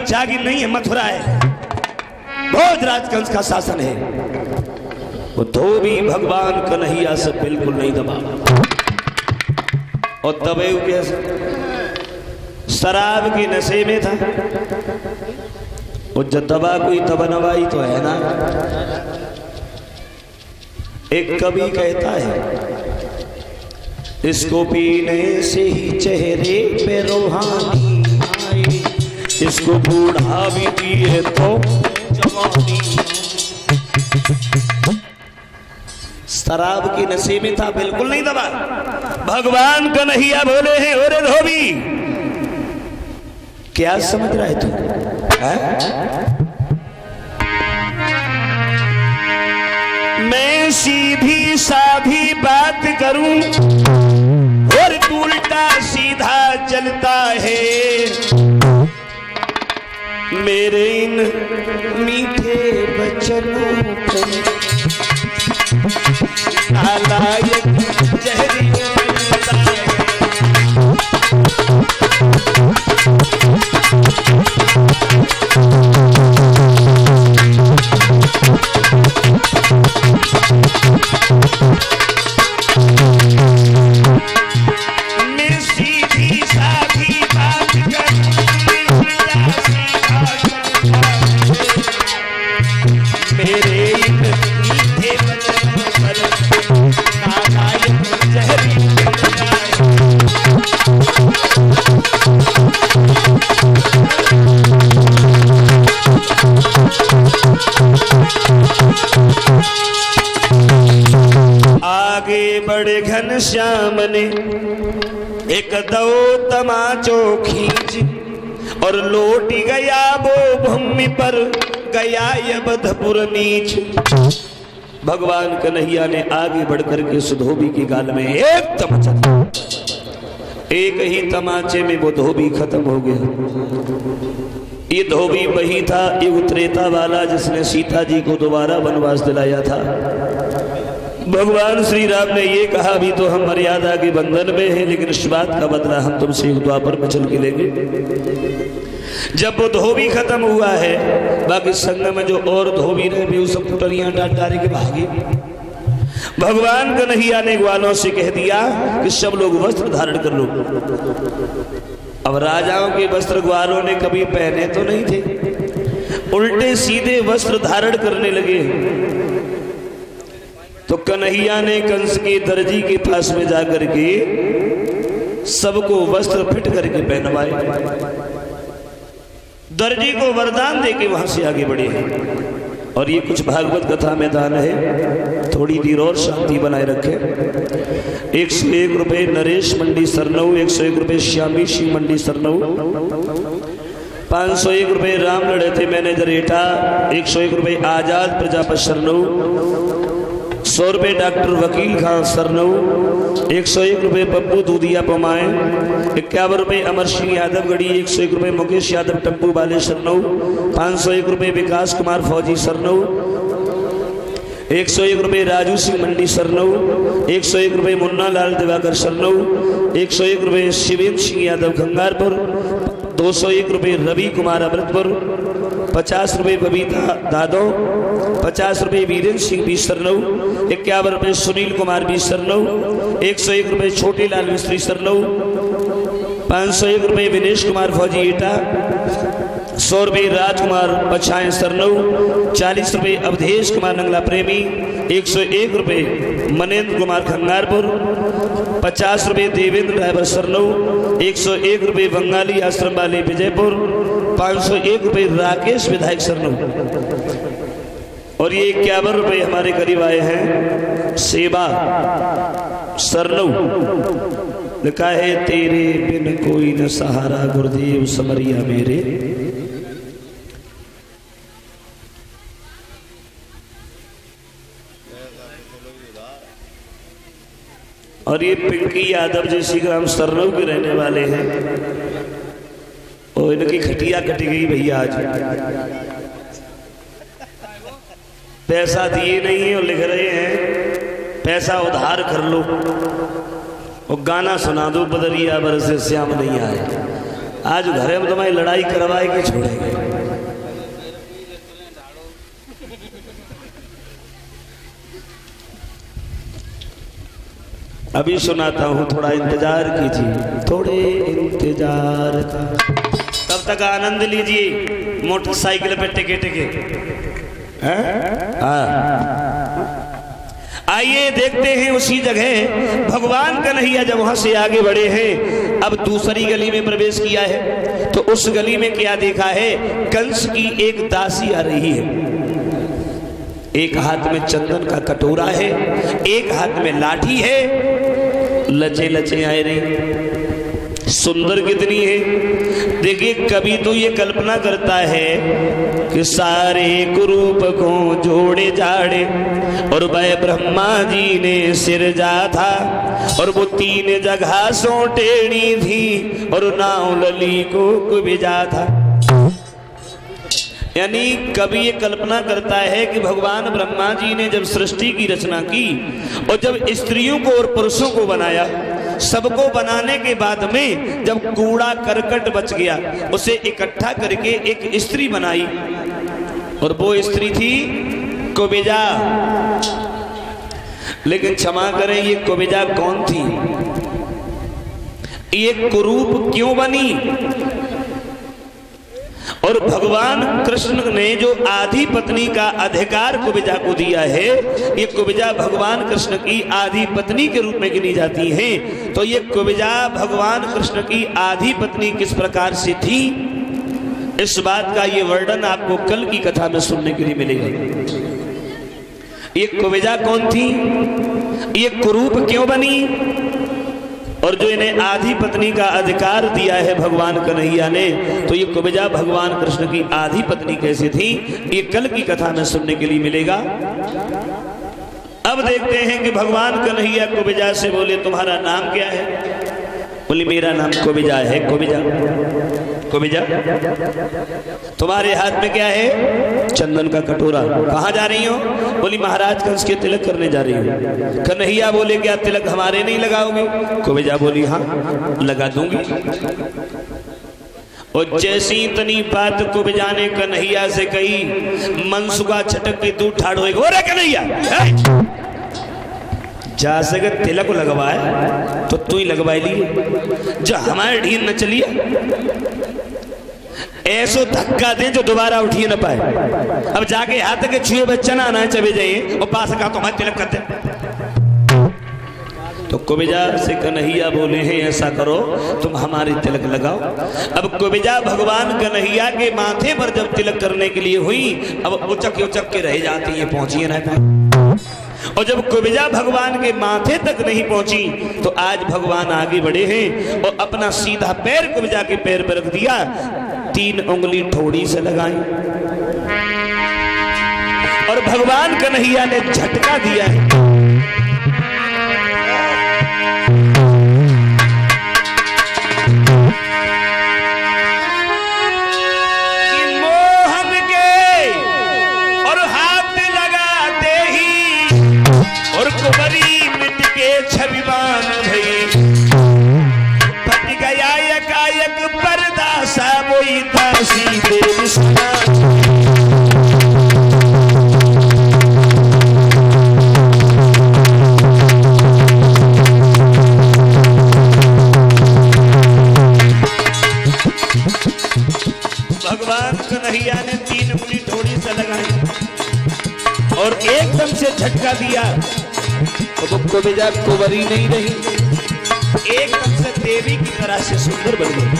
जागीर नहीं है, मथुरा है, भोजराज कंस का शासन है। वो धोबी भगवान कन्हैया से बिल्कुल नहीं दबा, और दबे हुए शराब के नशे में था। वो जब दबा कोई तब नवाई तो है ना। एक कवि कहता है, इसको पीने से ही चेहरे पे रूहानी आई, इसको बूढ़ा भी पिए तो जवानी। शराब के नशे में था, बिल्कुल नहीं दबा। भगवान कन्हैया बोले हैं, ओरे धोबी क्या समझ रहा है तू? मैं सीधी साधी बात करूं और तू उल्टा सीधा चलता है। मेरे इन मीठे बचनों को नालायक जहरीला लगता है। मैं सीधी साधी बात करूं, मेरे इन मीठे वचनों पर नालायक जहरीला लगता है। आगे बढ़े घनश्याम ने एक दो तमाचो खींच, और लौट गया वो भूमि पर, गया यबधपुर नीच। भगवान कन्हैया ने आगे बढ़कर के उस धोबी की गाल में एक तमाचा, एक ही तमाचे में वो धोबी खत्म हो गया। ये धोबी वही था युग त्रेता वाला जिसने सीता जी को दोबारा वनवास दिलाया था। भगवान श्री राम ने ये कहा, भी तो हम मर्यादा के बंधन में हैं, लेकिन इस बात का बदला हम तुमसे युग द्वापर में चल के लेंगे। जब वो धोबी खत्म हुआ है, बाकी संग में जो और धोबी रहे भी सब पुटरियां डाल डाले के भागे। भगवान कन्हैया ने ग्वालों से कह दिया कि सब लोग वस्त्र धारण कर लो। अब राजाओं के वस्त्र ग्वालों ने कभी पहने तो नहीं थे, उल्टे सीधे वस्त्र धारण करने लगे। तो कन्हैया ने कंस के दर्जी के पास में जाकर के सबको वस्त्र फिट करके पहनवाए। दर्जी को वरदान देके वहां से आगे बढ़े हैं। और ये कुछ भागवत कथा में दान है, थोड़ी देर और शांति बनाए रखे। 101 रुपए नरेश मंडी सरनऊ, 101 रुपए श्यामी सिंह मंडी सरनऊ, 501 रुपए राम लड़े थे मैनेजर एटा, 101 रुपए आजाद प्रजापत सरनऊ, 100 रुपए डॉक्टर वकील खान सरनऊ, 101 रुपए पप्पू दूधिया पमाए, 51 रुपए अमर सिंह यादव गढ़ी, 101 रुपए मुकेश यादव टप्पू वाले सरनऊ, 501 रुपए विकास कुमार फौजी सरनऊ, 101 रुपए राजू सिंह मंडी सरनऊ, 101 रुपए मुन्ना लाल दिवाकर सरनऊ, 101 रुपए शिवेंद्र सिंह यादव खंगारपुर, 201 रुपए रवि कुमार अमृतपुर, 50 रुपए बबीता दादो, 50 रुपए वीरेंद्र सिंह बी सरनऊ, 51 रुपए सुनील कुमार बी सरनऊ, 101 रुपए छोटे लाल मिस्त्री सरनऊ, 501 रुपए विनेश कुमार फौजी एटा, 100 रुपए राजकुमार पछाए सरनऊ, 40 रुपए अवधेश कुमार नंगला प्रेमी, 101 रुपए मनेन्द्र कुमार खंगारपुर, 50 रुपए देवेंद्र ड्राइवर सरनऊ, 101 रुपए बंगाली आश्रम वाले विजयपुर, 501 रुपए राकेश विधायक सरनऊ। और ये 51 रुपए हमारे करीब आए हैं सेवा सरनऊ। लिखा है, तेरे बिन कोई न सहारा गुरुदेव समरिया मेरे। और ये पिंकी यादव जैसी ग्राम सरनऊ के रहने वाले हैं, और इनकी खटिया कटी गई भैया आज। पैसा दिए नहीं है और लिख रहे हैं पैसा उधार कर लो और गाना सुना दो, बदरिया बरसे श्याम नहीं आए। आज घरे में तुम्हारी लड़ाई करवाए के छोड़ेंगे। अभी सुनाता हूं, थोड़ा इंतजार कीजिए, थोड़े इंतजार का। तब तक आनंद लीजिए मोटरसाइकिल पे टिके टिके। आइए देखते हैं उसी जगह भगवान कन्हैया जब वहां से आगे बढ़े हैं, अब दूसरी गली में प्रवेश किया है। तो उस गली में क्या देखा है, कंस की एक दासी आ रही है। एक हाथ में चंदन का कटोरा है, एक हाथ में लाठी है, लचे लचे आए रही। सुंदर कितनी है देखिए। कभी तो ये कल्पना करता है कि सारे कुरूप को जोड़े जाड़े और वह ब्रह्मा जी ने सिरजा था, और वो 3 जगह सो टेढ़ी थी और नाव लली को कुबिजा था। यानी कभी ये कल्पना करता है कि भगवान ब्रह्मा जी ने जब सृष्टि की रचना की और जब स्त्रियों को और पुरुषों को बनाया, सबको बनाने के बाद में जब कूड़ा करकट बच गया, उसे इकट्ठा करके एक स्त्री बनाई, और वो स्त्री थी कुबिजा। लेकिन क्षमा करें, ये कुबिजा कौन थी, ये कुरूप क्यों बनी? और भगवान कृष्ण ने जो आधी पत्नी का अधिकार कुबिजा को दिया है, ये कुबिजा भगवान कृष्ण की आधी पत्नी के रूप में गिनी जाती है। तो ये कुबिजा भगवान कृष्ण की आधी पत्नी किस प्रकार से थी, इस बात का ये वर्णन आपको कल की कथा में सुनने के लिए मिलेगा। ये कुबिजा कौन थी, ये कुरूप क्यों बनी, और जो इन्हें आधी पत्नी का अधिकार दिया है भगवान कन्हैया ने, तो ये कुबिजा भगवान कृष्ण की आधी पत्नी कैसे थी, ये कल की कथा में सुनने के लिए मिलेगा। अब देखते हैं कि भगवान कन्हैया कुबिजा से बोले, तुम्हारा नाम क्या है? बोली, मेरा नाम कुबिजा है। कुबिजा कुबिजा, तुम्हारे हाथ में क्या है? चंदन का कटोरा। कहाँ जा रही हो? बोली, महाराज कंस के तिलक करने जा रही हूँ। कन्हैया बोले, क्या तिलक हमारे नहीं लगाओगे? कुबिजा बोली, हाँ लगा दूंगी। और जैसी इतनी बात कुबिजा ने कन्हैया से कही, मनसुखा छटक के तू ठाड़ होएगा। अरे कन्हैया, जा सके तिलक लगवाए तो तू ही लगवाई लिए, जो हमारे ढीन न चलिए, ऐसो धक्का दे जो दोबारा उठिए न पाए। अब जाके हाथ के छुए बच्चा ना आना चले जाइए और पास का तो हमारे तिलक करते। तो कुबिजा से कन्हैया बोले हैं, ऐसा करो तुम हमारे तिलक लगाओ। अब कुबिजा भगवान कन्हैया के माथे पर जब तिलक करने के लिए हुई, अब उचक उचक के रह जाती है, पहुंची ना। और जब कुबिजा भगवान के माथे तक नहीं पहुंची, तो आज भगवान आगे बढ़े हैं और अपना सीधा पैर कुबिजा के पैर पर रख दिया, 3 उंगली ठोड़ी से लगाई, और भगवान कन्हैया ने झटका दिया है। कुबरी मिट के छविवान भई, फट गया यकायक पर्दा सा, वही दासी देव सुना। भगवान कन्हैया ने 3 उंगली ठोड़ी से लगाई और एकदम से झटका दिया, तो कुबिजा कुंवरी नहीं रही, एकदम से देवी की तरह से सुंदर बन गई।